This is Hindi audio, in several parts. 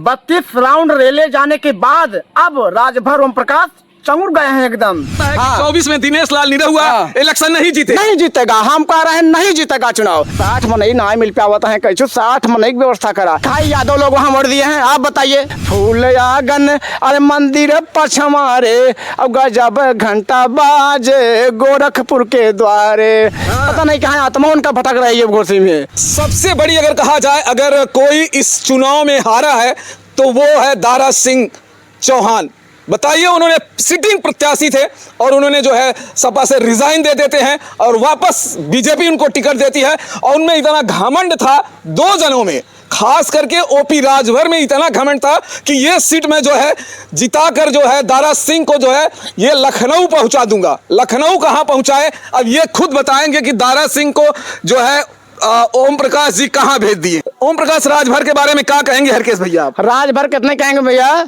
32 राउंड रेले जाने के बाद अब राजभर ओम प्रकाश चंगुर गए हैं एकदम। 24 में दिनेश लाल निरहुआ इलेक्शन नहीं जीते, नहीं जीतेगा। हम कह रहे हैं नहीं जीतेगा चुनाव। 60 मनई ना मिल पावता है, कैसे 60 मनई की व्यवस्था करा। खाई यादव लोग वहाँ मोड़ दिए हैं। आप बताइए। फूल आगन अरे मंदिर पछवारे, अब गजब घंटा बाजे गोरखपुर के द्वारे। पता नहीं कहाँ आत्मा उनका भटक रही है घोसी में। सबसे बड़ी अगर कहा जाए, अगर कोई इस चुनाव में हारा है तो वो है दारा सिंह चौहान। बताइए, उन्होंने सिटिंग प्रत्याशी थे और उन्होंने जो है सपा से रिजाइन दे देते हैं और वापस बीजेपी उनको टिकट देती है। और उनमें इतना घमंड था, 2 जनों में, खास करके ओपी राजभर में इतना घमंड था कि ये सीट में जो है जिताकर जो है दारा सिंह को जो है ये लखनऊ पहुंचा दूंगा। लखनऊ कहां पहुंचाए अब ये खुद बताएंगे कि दारा सिंह को जो है ओम प्रकाश जी कहां भेज दिए। ओम प्रकाश राजभर के बारे में क्या कहेंगे हरकेश भैया आप? राजभर कितने कहेंगे भैया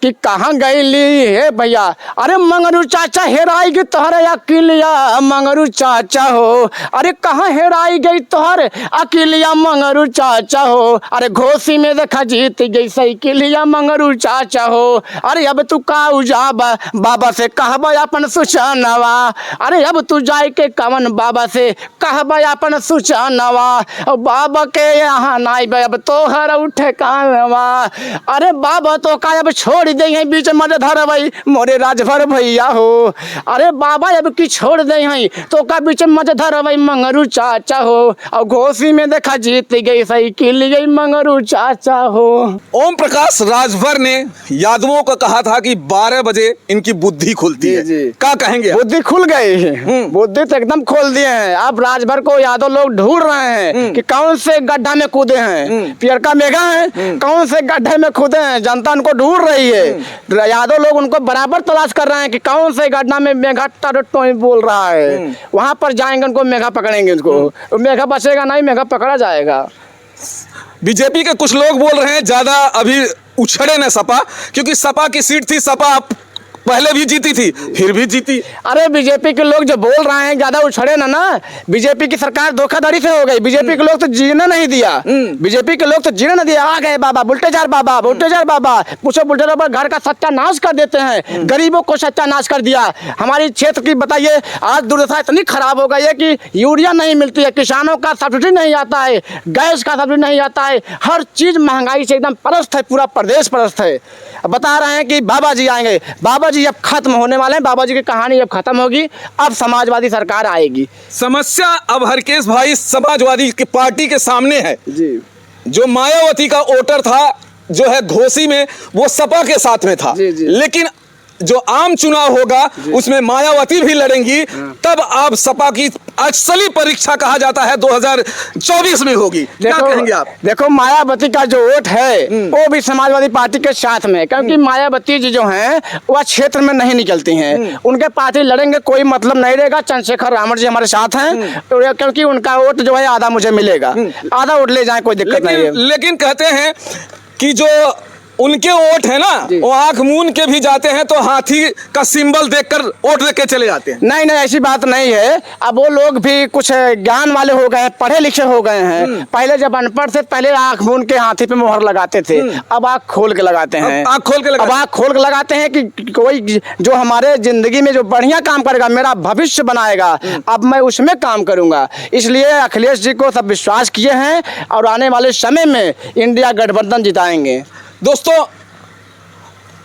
कि कहाँ गई ली है भैया। अरे मंगरू चाचा हेराई गई तोहरे अकेलिया मंगरू चाचा हो। अरे कहाँ हेराई गई तोहरे अकेलिया मंगरू चाचा हो। अरे घोसी में देखा जीत गई साइकिलिया मंगरू चाचा हो। अरे अब तू का उजाबा बाबा से कहबा अपन सुचानवा। अरे अब तू जाए के कवन बाबा से कहबा अपन सुचानवा। बाबा के यहाँ नाई अब तोहर उठे कानवा। अरे बाबा तो का अब छोड़ दे हैं बीच में धर भाई मोरे राजभर भैया हो। अरे बाबा अब की छोड़ दे हैं तो का बीच में धर भाई मंगरू चाचा हो। और घोसी में देखा जीत गई साइकिल गई मंगरू चाचा हो। ओम प्रकाश राजभर ने यादवों को कहा था कि 12 बजे इनकी बुद्धि खुलती है। क्या कहेंगे? बुद्धि खुल गई, बुद्धि तो एकदम खोल दिए हैं। अब राजभर को यादव लोग ढूंढ रहे हैं कि कौन से गड्ढा में कूदे हैं। पियर का मेघा है, कौन से गड्ढे में कूदे हैं, जनता उनको ढूंढ रही है। यादव लोग उनको बराबर तलाश कर रहे हैं कि कौन से गड्ढा में मेघा टोई बोल रहा है। वहां पर जाएंगे, उनको मेघा पकड़ेंगे। उनको मेघा बचेगा नहीं, मेघा पकड़ा जाएगा। बीजेपी के कुछ लोग बोल रहे हैं ज्यादा अभी उछड़े न सपा, क्योंकि सपा की सीट थी, सपा पहले भी जीती थी फिर भी जीती। अरे बीजेपी के लोग जो बोल रहे हैं ज्यादा उछड़े ना, बीजेपी की सरकार धोखाधड़ी से हो गई। बीजेपी के लोग तो जीने नहीं दिया, बीजेपी के लोग तो जीने नहीं दिया। आ गए बाबा बुल्टेजार बाबा, बुल्टेजार बाबा पूछो बुल्टेजार पर घर का सत्यानाश कर देते हैं। गरीबों को सत्यानाश कर दिया। हमारी क्षेत्र की बताइए आज दुर्दशा इतनी खराब हो गई है कि यूरिया नहीं मिलती है, किसानों का सब्सिडी नहीं आता है, गैस का सब्सिडी नहीं आता है। हर चीज महंगाई से एकदम परस्त है, पूरा प्रदेश परस्त है। बता रहे हैं कि बाबा जी आएंगे, बाबा जी अब खत्म होने वाले हैं। बाबा जी की कहानी अब खत्म होगी, अब समाजवादी सरकार आएगी। समस्या अब हरकेश भाई समाजवादी की पार्टी के सामने है जी। जो मायावती का वोटर था जो है घोसी में, वो सपा के साथ में था। जी। लेकिन जो आम चुनाव होगा उसमें मायावती भी लड़ेंगी, तब आप सपा की असली परीक्षा कहा जाता है 2024 में होगी। क्या कहेंगे आप? देखो मायावती का जो वोट है वो भी समाजवादी पार्टी के साथ में, क्योंकि मायावती जी जो हैं वह क्षेत्र में नहीं निकलती हैं। उनके पार्टी लड़ेंगे कोई मतलब नहीं रहेगा। चंद्रशेखर रावण जी हमारे साथ हैं, क्योंकि उनका वोट जो है आधा मुझे मिलेगा, आधा वोट ले जाए कोई दिक्कत नहीं है। लेकिन कहते हैं कि जो उनके वोट है ना, वो आंख मूंद के भी जाते हैं तो हाथी का सिंबल देखकर वोट देके चले जाते हैं। नहीं ऐसी बात नहीं है। अब वो लोग भी कुछ ज्ञान वाले हो गए हैं, पढ़े लिखे हो गए हैं। पहले जब अनपढ़ थे, पहले आंख मूंद के हाथी पे मोहर लगाते थे, अब आंख खोल के लगाते हैं। आंख खोल के लगाते हैं कि कोई जो हमारे जिंदगी में जो बढ़िया काम करेगा, मेरा भविष्य बनाएगा, अब मैं उसमें काम करूंगा। इसलिए अखिलेश जी को सब विश्वास किए हैं और आने वाले समय में इंडिया गठबंधन जिताएंगे। दोस्तों,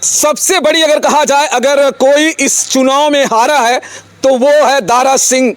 सबसे बड़ी अगर कहा जाए, अगर कोई इस चुनाव में हारा है तो वो है दारा सिंह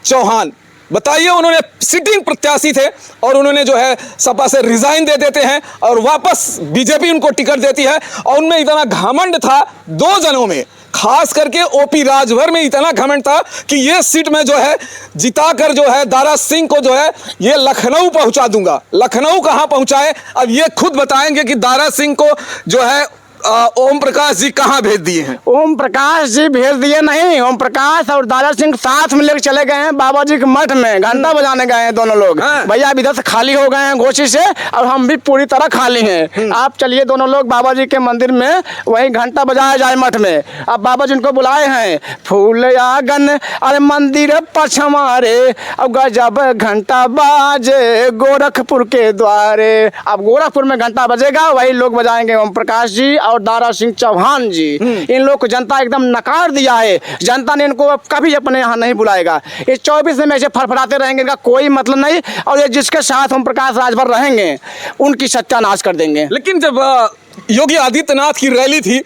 चौहान। बताइए, उन्होंने सिटिंग प्रत्याशी थे और उन्होंने जो है सपा से रिजाइन दे देते हैं और वापस बीजेपी उनको टिकट देती है। और उनमें इतना घमंड था, 2 जनों में, खास करके ओपी राजभर में इतना घमंड था कि ये सीट में जो है जिताकर जो है दारा सिंह को जो है ये लखनऊ पहुंचा दूंगा। लखनऊ कहां पहुंचाए अब ये खुद बताएंगे कि दारा सिंह को जो है ओम प्रकाश जी कहाँ भेज दिए हैं? ओम प्रकाश जी भेज दिए नहीं, ओम प्रकाश और दारा सिंह साथ में लेकर चले गए हैं बाबा जी के मठ में, घंटा बजाने गए हैं दोनों लोग। हाँ। भैया अब इधर से खाली हो गए हैं घोषी से, और हम भी पूरी तरह खाली हैं। आप चलिए दोनों लोग बाबा जी के मंदिर में, वहीं घंटा बजाया जाए मठ में। अब बाबा जी उनको बुलाए हैं, फूल आगन अरे मंदिर पछवारे, अब गजब घंटा बाजे गोरखपुर के द्वारे। अब गोरखपुर में घंटा बजेगा, वही लोग बजाएंगे ओम प्रकाश जी और दारा सिंह चौहान जी। इन लोग को जनता एकदम नकार दिया है, जनता ने इनको अब कभी अपने यहाँ नहीं बुलाएगा। इस 24 में ऐसे फड़फड़ाते रहेंगे, इनका कोई मतलब नहीं, और ये जिसके साथ ओम प्रकाश राजभर रहेंगे उनकी सत्यानाश कर देंगे। लेकिन जब योगी आदित्यनाथ की रैली थी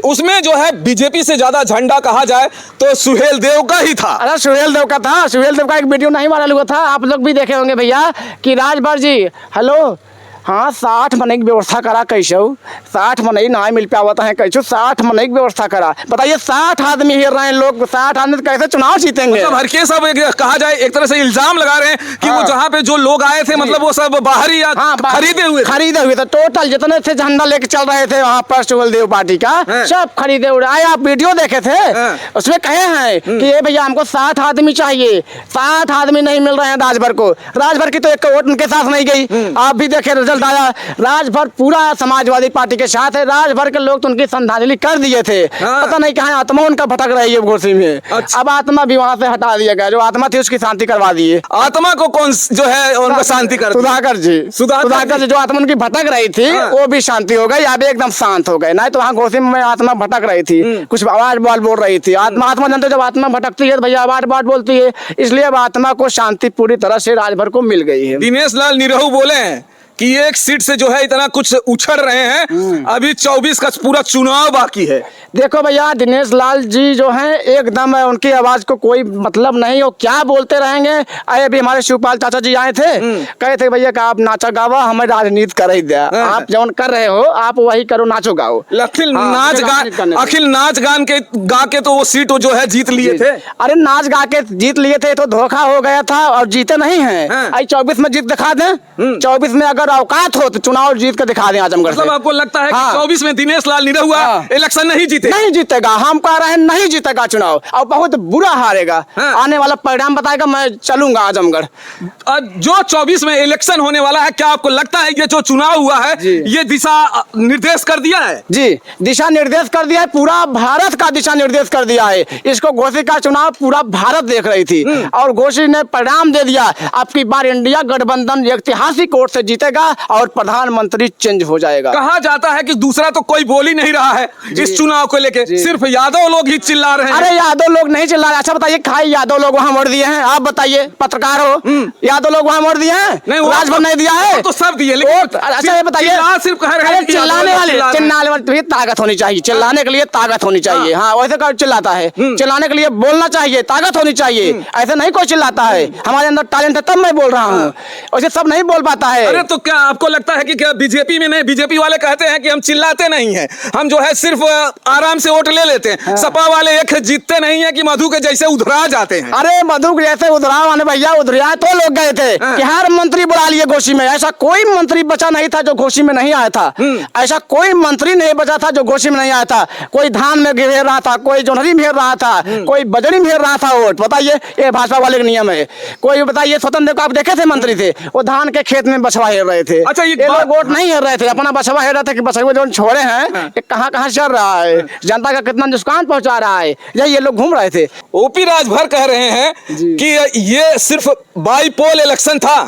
उसमें जो है बीजेपी से ज्यादा झंडा कहा जाए तो सुहेल देव का ही था। अरे सुहेल देव का था, सुहेल देव का एक वीडियो नहीं वायरल हुआ था, आप लोग भी देखे होंगे भैया, कि राजभर जी हेलो हाँ 60 मनई की व्यवस्था करा, कैसे 60 मनई ना मिल पावत है, कैसे 60 मनई की व्यवस्था करा। बताइए 60 आदमी हेर रहे हैं लोग, 60 आदमी कैसे चुनाव जीतेंगे? मतलब हर के सब कहा जाए एक तरह से इल्जाम लगा रहे हैं कि वो जहाँ पे जो लोग आए थे मतलब वो सब बाहरी या खरीदे हुए थे। टोटल जितने थे झंडा लेके चल रहे थे वहाँ पर सुहेल देव पार्टी का, सब खरीदे हुए आए। आप वीडियो देखे थे, उसमें कहे हैं कि ये भैया हमको 60 आदमी चाहिए, 60 आदमी नहीं मिल रहे हैं राजभर को। राजभर की तो एक वोट उनके साथ नहीं गई। आप भी देखे रिजल्ट आया, राजभर पूरा समाजवादी पार्टी के साथ है। राजभर के लोग तो उनकी श्रद्धांजलि कर दिए थे। पता नहीं कहाँ आत्मा उनका भटक रही है घोषी में। अच्छा। अब आत्मा भी वहां से हटा दिया गया, जो आत्मा थी उसकी शांति करवा दिए। आत्मा को कौन जो है उनका शांति कर सुधाकर जी, सुधाकर जी जो आत्मा उनकी भटक रही थी वो भी शांति हो गई, अब एकदम शांत हो गए। नहीं तो वहाँ घोषी में आत्मा भटक रही थी, कुछ आवाज बोल रही थी। आत्मा जानते, जब आत्मा भटकती है तो भैया आवाज बोलती है, इसलिए अब आत्मा को शांति पूरी तरह से राजभर को मिल गई है। दिनेश लाल निरहू बोले हैं कि एक सीट से जो है इतना कुछ उछड़ रहे हैं, अभी 24 का पूरा चुनाव बाकी है। देखो भैया दिनेश लाल जी जो हैं एकदम उनकी आवाज को कोई मतलब नहीं, वो क्या बोलते रहेंगे। अभी हमारे शिवपाल चाचा जी आए थे, कहे थे भैया का आप नाचा गावा, हमें राजनीति कर ही दिया। आप जौन कर रहे हो आप वही करो, नाचो गाओ। अखिल नाच गान के गा के तो वो सीट जो है जीत लिए थे। अरे नाच गा के जीत लिए थे तो धोखा हो गया था, और जीते नहीं है। 24 में जीत दिखा दें, 24 में अगर औकात हो तो चुनाव जीत के दिखा दें आजमगढ़ से। मतलब आपको लगता है कि 24 में दिनेश लाल निरहुआ इलेक्शन नहीं जीतेगा? हम कह रहे हैं नहीं जीतेगा चुनाव, और बहुत बुरा हारेगा। आने वाला परिणाम बताएगा, मैं चलूंगा आजमगढ़। जो 24 में इलेक्शन होने वाला है, क्या आपको लगता है ये जो चुनाव हुआ है ये दिशा निर्देश कर दिया है? जी, दिशा निर्देश कर दिया है, पूरा भारत का दिशा निर्देश कर दिया है। इसको घोषी का चुनाव पूरा भारत देख रही थी, और घोषी ने परिणाम दे दिया। अब की बार इंडिया गठबंधन ऐतिहासिक वोट से जीतेगा और प्रधानमंत्री चेंज हो जाएगा। कहा जाता है कि दूसरा तो कोई बोल ही नहीं रहा है इस चुनाव को लेके, सिर्फ यादव लोग ही चिल्ला रहे हैं। अरे यादव लोग नहीं चिल्ला रहे। अच्छा बताइए, खाई यादव लोग वहाँ मोड़ दिए हैं? आप बताइए, पत्रकार हो, यादव लोग वहाँ मोड़ दिए हैं? नहीं, राजभर नहीं दिया है तो सब दिए। अच्छा ये बताइए, सिर्फ चिल्लाने वाले ताकत होनी चाहिए, चिल्लाने के लिए ताकत होनी चाहिए। हाँ वैसे कौन चिल्लाता है? चिल्लाने के लिए बोलना चाहिए, ताकत होनी चाहिए। ऐसे नहीं कोई चिल्लाता है, हमारे अंदर टैलेंट है तब मैं बोल रहा हूँ, वैसे सब नहीं बोल पाता है। अरे तो क्या आपको लगता है कि क्या बीजेपी में नहीं? बीजेपी वाले कहते हैं कि हम चिल्लाते नहीं हैं, हम जो है सिर्फ आराम से वोट ले लेते हैं। सपा वाले एक जीतते नहीं है कि मधु के जैसे उधरा जाते हैं। अरे मधु के जैसे उधरा माने भैया, उधरा तो लोग गए थे कि हर मंत्री बुला लिए घोषी में। ऐसा कोई मंत्री बचा नहीं था जो घोषी में नहीं आया था। ऐसा कोई मंत्री नहीं बचा था जो घोषी में नहीं आया था। कोई धान में घेर रहा था, कोई जोनहरी में घेर रहा था, कोई बजरी में घेर रहा था वोट। बताइए, ये भाजपा वाले का नियम है। कोई बताइए, स्वतंत्र को आप देखे थे मंत्री थे, वो धान के खेत में बछवा हेर रहे थे। अच्छा, ये लोग वोट नहीं हेर रहे थे, अपना बछवा हेर रहे थे कि बछवा जो छोड़े हैं ये कहाँ कहाँ चल रहा है, जनता का कितना नुकसान पहुंचा रहा है, यही ये लोग घूम रहे थे। ओपी राजभर कह रहे हैं कि ये सिर्फ बाईपोल इलेक्शन था,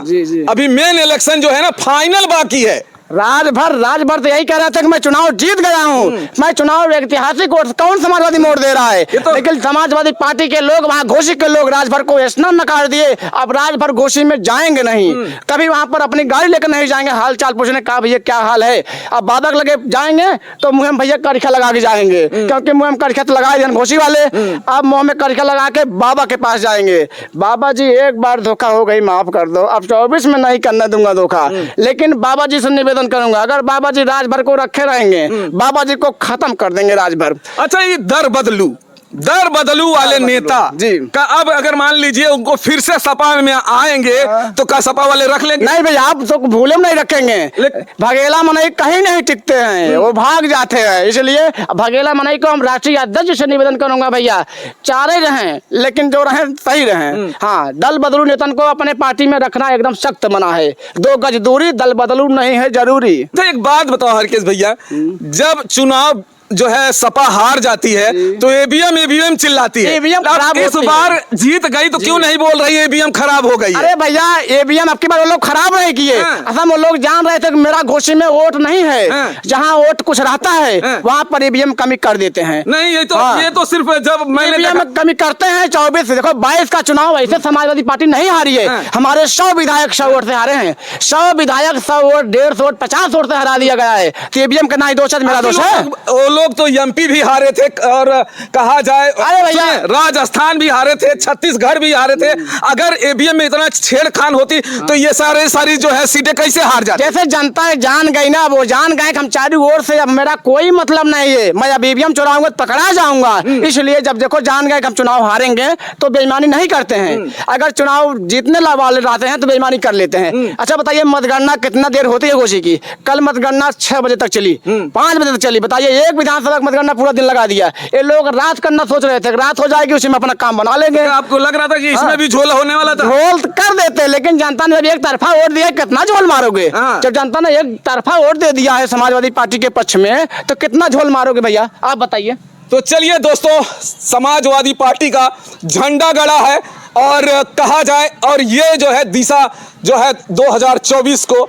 अभी मेन इलेक्शन जो है ना फाइनल बाकी है। राजभर तो यही कह रहे थे कि मैं चुनाव जीत गया हूँ, मैं चुनाव ऐतिहासिक वोट। कौन समाजवादी मोड़ दे रहा है? लेकिन समाजवादी पार्टी के लोग, वहाँ घोषी के लोग राजभर को ऐसा नकार दिए, अब राजभर घोषी में जाएंगे नहीं, कभी वहाँ पर अपनी गाड़ी लेकर नहीं जाएंगे हाल चाल पूछने का, भैया क्या हाल है। अब बाबा लगे जाएंगे तो मुँह में भैया करिखा लगा के जाएंगे, क्योंकि मुँह में करिखा तो लगाए दिए घोषी वाले। अब मुँह में करिखा लगा के बाबा के पास जाएंगे, बाबा जी एक बार धोखा हो गई, माफ कर दो, अब 24 में नहीं करने दूंगा धोखा। लेकिन बाबा जी से निवेदन करूंगा, अगर बाबा जी राजभर को रखे रहेंगे, बाबा जी को खत्म कर देंगे राजभर। अच्छा, ये दर बदलू दर बदलू वाले नेता जी। का अब अगर मान लीजिए उनको फिर से सपा में आएंगे तो क्या सपा वाले रख लेंगे? नहीं भैया, आप तो भूले में नहीं रखेंगे। भगेला मनई कहीं नहीं टिकते हैं, वो भाग जाते हैं। इसलिए भगेला मनई को हम राष्ट्रीय अध्यक्ष से निवेदन करूंगा भैया, चारे रहें लेकिन जो रहें सही रहें। हाँ, दल बदलू नेतन को अपने पार्टी में रखना एकदम सख्त मना है। 2 गज दूरी, दल बदलू नहीं है जरूरी। तो एक बात बताओ हरकेश भैया, जब चुनाव जो है सपा हार जाती है तो ईवीएम चिल्लाती है। ईवीएम खराब इस होती बार जीत गई तो क्यों नहीं बोल रही ईवीएम खराब हो गई है? अरे भैया, ईवीएम आपकी बार वो लोग खराब नहीं किए। असम वो लोग जान रहे थे कि मेरा घोषी में वोट नहीं है, जहाँ वोट कुछ रहता है वहाँ पर ईवीएम कमी कर देते हैं। नहीं, ये तो सिर्फ जब मैंने ईवीएम कमी करते हैं। 24 देखो 22 का चुनाव ऐसे समाजवादी पार्टी नहीं हारी है। हमारे 100 विधायक 100 वोट से हारे हैं। 100 विधायक 100 वोट, 150 वोट, 50 वोट से हरा दिया गया है। तो ईवीएम का ना ही दोष है, मेरा दोष है। वो लोग तो एमपी भी हारे थे और कहा जाए अरे भैया, राजस्थान भी हारे थे, छत्तीसगढ़ भी हारे थे। अगर ईवीएम में इतना छेड़खान होती तो ये सारी जो है सीटें कैसे हार जाती? जैसे जनता जान गई ना, वो जान गए कि हम चारों ओर से अब मेरा कोई मतलब नहीं है, मैं अब ईवीएम चुराऊंगा तो पकड़ा जाऊंगा। इसलिए जब देखो जान गए कि हम चुनाव हारेंगे तो बेईमानी नहीं करते हैं। अगर चुनाव जीतने वाले रहते हैं तो बेईमानी कर लेते हैं। अच्छा बताइए, मतगणना कितना देर होती है घोषी की? कल मतगणना 6 बजे तक चली, 5 बजे तक चली। बताइए, एक विधानसभा मतगणना पूरा दिन लगा दिया। ये लोग रात करना सोच रहे थे, रात हो जाएगी उसी में अपना काम बना लेंगे। आपको लग रहा था कि इसमें भी झोल होने वाला था? झोल कर देते, लेकिन जनता ने जब एक तरफा वोट दिया, कितना झोल मारोगे? जब जनता ने एक तरफा वोट दे दिया है समाजवादी पार्टी के पक्ष में, तो कितना झोल मारोगे भैया, आप बताइए। तो चलिए दोस्तों, समाजवादी पार्टी का झंडा गड़ा है और कहा जाए, और ये जो है दिशा जो है 2024 को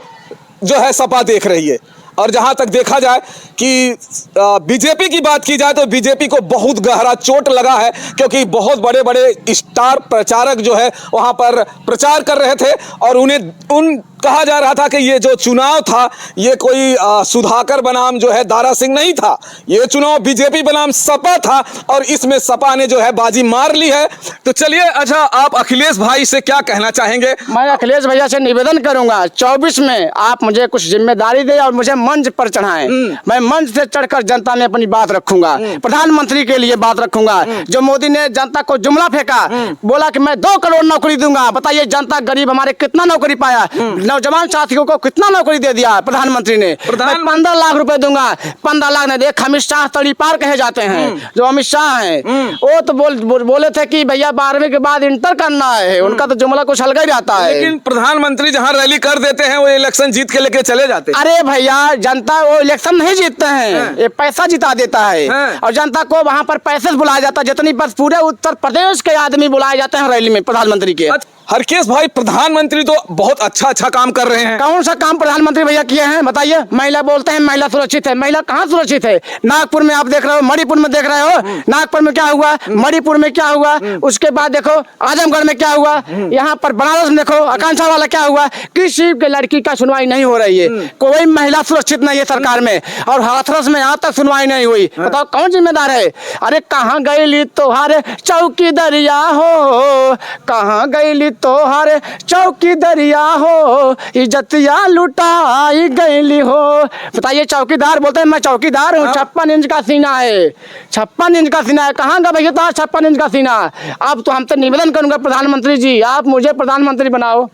जो है सपा देख रही है। और जहां तक देखा जाए कि बीजेपी की बात की जाए तो बीजेपी को बहुत गहरा चोट लगा है, क्योंकि बहुत बड़े बड़े स्टार प्रचारक जो है वहां पर प्रचार कर रहे थे और उन कहा जा रहा था कि ये जो चुनाव था ये कोई सुधाकर बनाम जो है दारा सिंह नहीं था, ये चुनाव बीजेपी बनाम सपा था और इसमें सपा ने जो है बाजी मार ली है। तो चलिए, अच्छा आप अखिलेश भाई से क्या कहना चाहेंगे? मैं अखिलेश भैया से निवेदन करूंगा, 24 में आप मुझे कुछ जिम्मेदारी दे और मुझे मंच पर चढ़ाएं। मैं मंच से चढ़कर जनता में अपनी बात रखूंगा, प्रधानमंत्री के लिए बात रखूंगा। जो मोदी ने जनता को जुमला फेंका, बोला कि मैं 2 करोड़ नौकरी दूंगा। बताइए, जनता गरीब हमारे कितना नौकरी पाया? नौजवान साथियों को कितना नौकरी दे दिया प्रधानमंत्री ने? 15 लाख रुपए दूंगा। 15 लाख ने देख, अमित शाह तड़ी पार कहे जाते हैं जो अमित शाह हैं, वो तो बोले थे कि भैया 12वीं के बाद इंटर करना है। उनका तो जुमला कुछ हल्का ही रहता है। लेकिन प्रधानमंत्री जहां रैली कर देते हैं वो इलेक्शन जीत के लेके चले जाते हैं। अरे भैया, जनता वो इलेक्शन नहीं जीतते हैं, ये पैसा जिता देता है। और जनता को वहां पर पैसे से बुलाया जाता है, जितनी बस पूरे उत्तर प्रदेश के आदमी बुलाए जाते हैं रैली में प्रधानमंत्री के। हरकेश भाई, प्रधानमंत्री तो बहुत अच्छा काम कर रहे हैं। कौन सा काम प्रधानमंत्री भैया किए हैं बताइए? महिला बोलते हैं महिला सुरक्षित है, महिला कहाँ सुरक्षित है? नागपुर में आप देख रहे हो, मणिपुर में देख रहे हो, नागपुर में क्या हुआ, मणिपुर में क्या हुआ, उसके बाद देखो आजमगढ़ में क्या हुआ, यहाँ पर बनारस में देखो आकांक्षा वाला क्या हुआ। किसी के लड़की का सुनवाई नहीं हो रही है, कोई महिला सुरक्षित नहीं है सरकार में, और हाथरस में यहाँ तक सुनवाई नहीं हुई। बताओ कौन जिम्मेदार है? अरे कहाँ गई तोहारे चौकी दरिया हो, कहाँ गई तोहर चौकी दरिया हो, इज्जतिया लुटाई गईली हो। बताइए, चौकीदार बोलते हैं मैं चौकीदार हूँ, 56 इंच का सीना है, 56 इंच का सीना है। कहाँ का भैया 56 इंच का सीना? अब तो हम तो निवेदन करूंगा प्रधानमंत्री जी, आप मुझे प्रधानमंत्री बनाओ,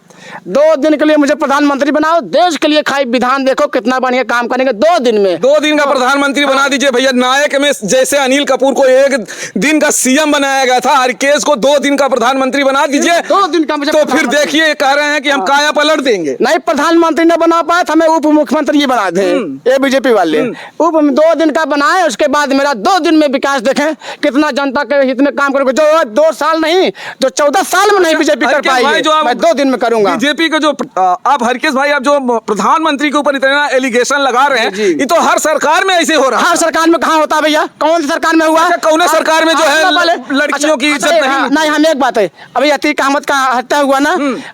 2 दिन के लिए मुझे प्रधानमंत्री बनाओ। देश के लिए खाई विधान देखो कितना बढ़िया काम करेंगे 2 दिन में। 2 दिन का प्रधानमंत्री बना दीजिए भैया। नायक में जैसे अनिल कपूर को 1 दिन का सीएम बनाया गया था, हरकेश को 2 दिन का प्रधानमंत्री बना दीजिए। 2 दिन का मुझे तो फिर देखिए, कह रहे हैं कि हम काया पलट देंगे। नहीं, प्रधानमंत्री न बना पाए तो हमें उप मुख्यमंत्री बना दें, ये बीजेपी वाले। 2 दिन का बनाए, उसके बाद मेरा 2 दिन में विकास देखें कितना जनता के हित में काम करोगे। जो 2 साल नहीं, जो 14 साल में नहीं बीजेपी कर पाई, मैं 2 दिन में करूंगा। बीजेपी का जो आप हरकेश भाई, आप जो प्रधानमंत्री के ऊपर इतना एलिगेशन लगा रहे हैं, ये तो हर सरकार में ऐसे हो रहा है। हर सरकार में कहाँ होता है भैया? कौन सी सरकार में हुआ? कौन सरकार में जो है लड़कियों की इज्जत नहीं? हम एक बात है, अभी अतीक अहमद का हत्या हुआ ना,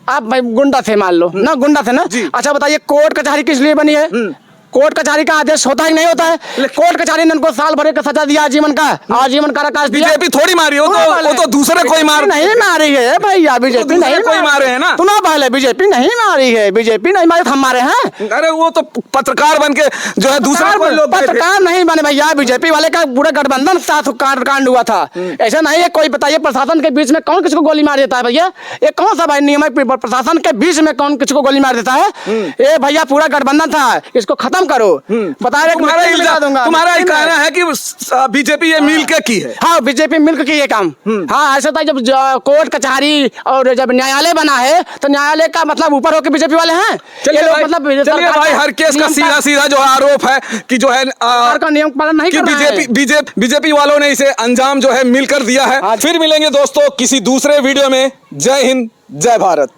आप भाई गुंडा थे मान लो ना, गुंडा थे ना। अच्छा बताइए, कोर्ट कचहरी किस लिए बनी है? कोर्ट कचहरी का आदेश होता ही नहीं होता है। कोर्ट कचहरी ने उनको साल भर का सजा दिया, आजीवन का, आजीवन कारावास दिया। बीजेपी थोड़ी मारी, वो तो दूसरे कोई मार नहीं मारी है भैया, बीजेपी नहीं कोई मारे हैं ना। सुनो पहले, बीजेपी नहीं मारी है, बीजेपी नहीं मारी, हम मारे हैं। अरे वो तो पत्रकार बन के जो है दूसरे कोई लोग पत्रकार नहीं बने भैया, बीजेपी वाले का पूरा गठबंधन के साथ कांड हुआ था। ऐसा नहीं है कोई, बताइए प्रशासन के बीच में कौन किसको गोली मार देता है भैया? ये कौन सा भाई नियम है? प्रशासन के बीच में कौन किसको गोली मार देता है? ये भैया पूरा गठबंधन था, इसको खत्म करो। बता रहे तुम्हारा ये कहना है कि बीजेपी ये मिल के की है? हाँ, बीजेपी मिलकर की ये काम। हाँ, ऐसा था, जब कोर्ट कचहरी और जब न्यायालय बना है तो न्यायालय का मतलब ऊपर होकर बीजेपी वाले हैं। चलिए भाई, हर केस का सीधा जो आरोप है कि जो है का नियम पालन नहीं कर रहा है। बीजेपी वालों ने इसे अंजाम जो है मिलकर दिया है। फिर मिलेंगे दोस्तों किसी दूसरे वीडियो में। जय हिंद, जय भारत।